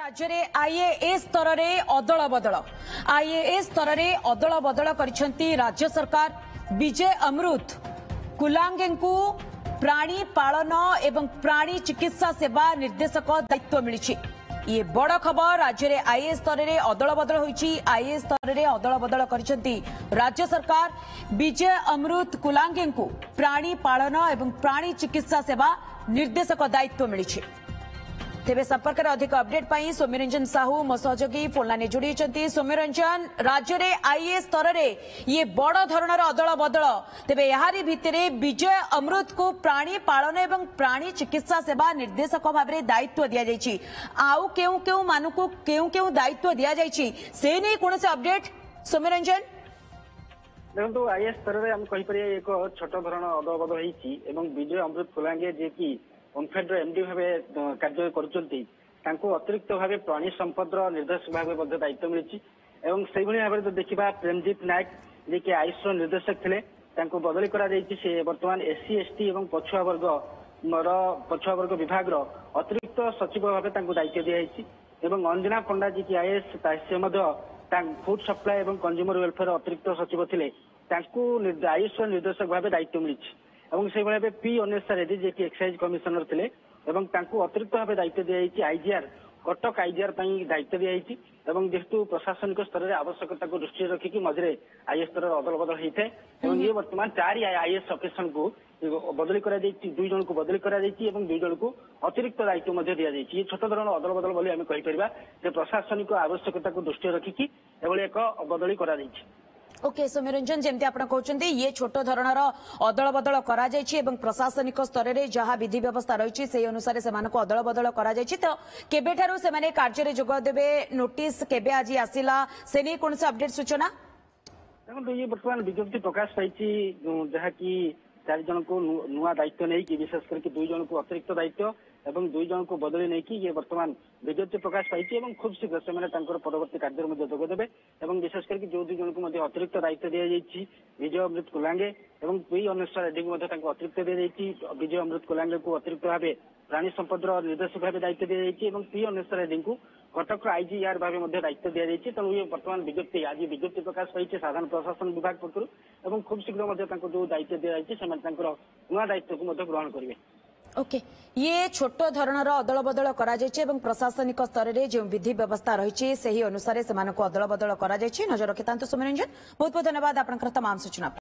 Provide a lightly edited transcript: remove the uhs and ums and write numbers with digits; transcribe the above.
राज्य में आईएएस स्तर में अदल बदल आईएएस स्तर में अदल बदल कर राज्य सरकार विजय अमृत कुलांगे को प्राणी पालन एवं प्राणी चिकित्सा सेवा निर्देशक दायित्व मिली। ये बड़ खबर राज्य में आईएएस स्तर में अदल बदल होती आईएएस स्तर में अदल बदल कर राज्य सरकार विजय अमृत कुलांगे को प्राणी पालन एवं प्राणी चिकित्सा सेवा निर्देशक दायित्व मिली। तेरे संपर्क में अधिक अपडेट पाई सौम्यरंजन साहू मो सहयोगी फोनलाइन जोड़ी सौम्यरंजन राज्य में आईएएस स्तर में ये बड़ धरणर अदल बदल तेरे यारी भितर विजय अमृत को प्राणी पालन एवं प्राणी चिकित्सा सेवा निर्देशक भाव में दायित्व दि जाइए आउ केउ केउ मानकु केउ केउ दायित्व दि जाइए से नहीं कौन से अपडेट सौम्यरंजन देखो आईएएस स्तर में हम कहीपर एक छोट धरण अदल बदल हो विजय अमृत कुलांगे जे कि ओमफेड एमडी भाव कार्य कर अतिरिक्त भाव प्राणी संपद निर्देशक भाव दायित्व मिली भाव देखा प्रेमजीत नायक जे कि आयुष निर्देशक थे बदली से बर्तमान एससी एसटी और पछुआ वर्ग विभाग अतिरिक्त सचिव भाव दायित्व दिखाई अंजना पंडा जी की आईएएस से फूड सप्लाई और कंज्यूमर वेलफेयर अतिरिक्त सचिव थे आयुष निर्देशक भाव दायित्व मिली से भाव पी अनेसा रेड्डी जे कि एक्साइज कमिशनर थे अतिरिक्त भाव दायित्व दी आईजीआर कटक आईजीआर दायित्व दी जेहेतु प्रशासनिक स्तर में आवश्यकता को दृष्टि रखिक मझे आईएएस स्तर अदल बदल होता है ये बर्तमान 4 आईएएस अफिसर को बदली कर 2 जन को बदली कर 2 जन को अतिरिक्त दायित्व दि जाए ये छोट धरण अदल बदल बोली आम कहीपर प्रशासनिक आवश्यकता को दृष्टि रखिक एक बदली कर ओके सौम्यरंजन जमती आप कहते ये छोट धरणर अदल बदल करा प्रशासनिक स्तर में जहाँ विधि व्यवस्था रही से अनुसार से अदल बदल करा तो केबेठारु से कार्य जोगदेवे नोटिस केबे आज आसिला से नहीं कौन से अपडेट सूचना देखो ये बर्तमान विज्ञप्ति प्रकाश पाई जहाँ की 4 जन को नुआ दायित्व नहीं विशेष करके 2 जन को अतिरिक्त दायित्व एवं 2 जन को बदली नहीं ये बर्तमान विज्ञप्ति प्रकाश पाई खूब शीघ्र से परवर्ती कार्य जोगदेवे विशेष करके जो 2 जन को अतिरिक्त दायित्व दी जाइए विजय अमृत कुलांगे और पी अनेसा रेड्डी को अतिरिक्त दी जाइए विजय अमृत कुलांगे को अतिरिक्त भाव प्राणी संपद निर्देशक भाव दायित्व दी जाइए पी अनेसा रेड्डी को कटक आईजीआर भाव दायित्व दी जाइए तेणु ये बर्तमान विज्ञप्ति आज विज्ञप्ति प्रकाश पाई साधारण प्रशासन विभाग पक्षर खूब शीघ्र जो दायित्व दी जाइए नुआ दायित्व को ग्रहण करेंगे। ओके ये छोट धरणर अदल बदल करा प्रशासनिक स्तर में जो विधि व्यवस्था रही से अनुसार से अदल बदल कर नजर रखिता सौम्यरंजन बहुत बहुत धन्यवाद आपंकर तमाम सूचना।